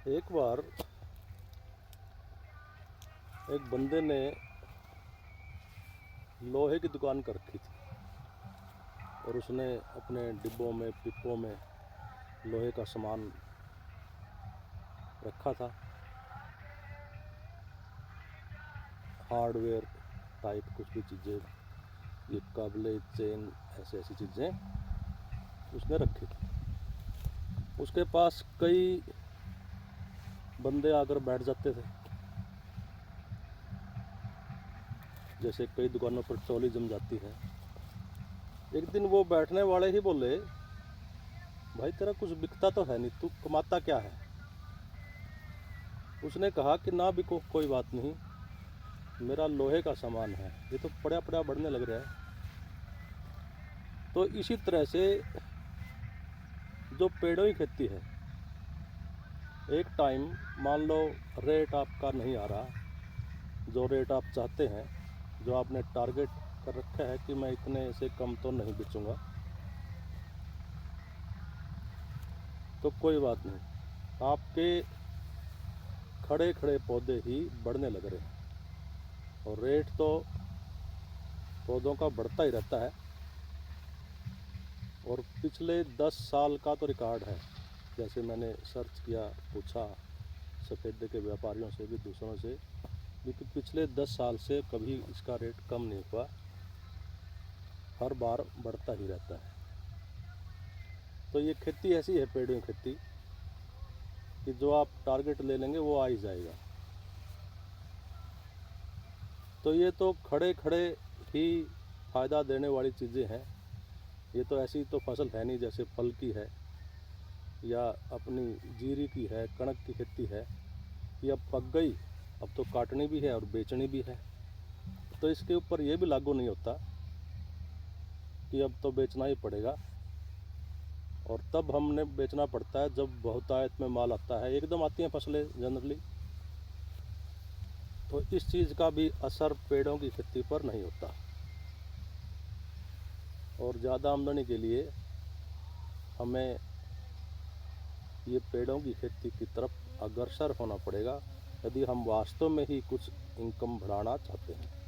एक बार एक बंदे ने लोहे की दुकान कर रखी थी और उसने अपने डिब्बों में पिप्पों में लोहे का सामान रखा था। हार्डवेयर टाइप कुछ भी चीज़ें, ये काबले चेन ऐसी ऐसी चीज़ें उसने रखी थी। उसके पास कई बंदे आकर बैठ जाते थे। जैसे कई दुकानों पर टोली जम जाती है। एक दिन वो बैठने वाले ही बोले, भाई तेरा कुछ बिकता तो है नहीं, तू कमाता क्या है? उसने कहा कि ना बिको कोई बात नहीं, मेरा लोहे का सामान है, ये तो पड़ा पड़ा बढ़ने लग रहा है। तो इसी तरह से जो पेड़ों की खेती है, एक टाइम मान लो रेट आपका नहीं आ रहा, जो रेट आप चाहते हैं, जो आपने टारगेट कर रखा है कि मैं इतने से कम तो नहीं बेचूंगा, तो कोई बात नहीं, आपके खड़े खड़े पौधे ही बढ़ने लग रहे हैं और रेट तो पौधों का बढ़ता ही रहता है। और पिछले 10 साल का तो रिकॉर्ड है, जैसे मैंने सर्च किया, पूछा सफ़ेदे के व्यापारियों से भी, दूसरों से भी, कि पिछले 10 साल से कभी इसका रेट कम नहीं हुआ, हर बार बढ़ता ही रहता है। तो ये खेती ऐसी है, पेड़ों की खेती, कि जो आप टारगेट ले लेंगे वो आ ही जाएगा। तो ये तो खड़े खड़े ही फ़ायदा देने वाली चीज़ें हैं। ये तो ऐसी तो फसल है नहीं जैसे फल की है या अपनी जीरी की है, कणक की खेती है। ये अब पक गई, अब तो काटनी भी है और बेचनी भी है। तो इसके ऊपर ये भी लागू नहीं होता कि अब तो बेचना ही पड़ेगा, और तब हमने बेचना पड़ता है जब बहुतायत में माल आता है। एकदम आती हैं फसलें जनरली, तो इस चीज़ का भी असर पेड़ों की खेती पर नहीं होता। और ज़्यादा आमदनी के लिए हमें ये पेड़ों की खेती की तरफ अग्रसर होना पड़ेगा, यदि हम वास्तव में ही कुछ इनकम बढ़ाना चाहते हैं।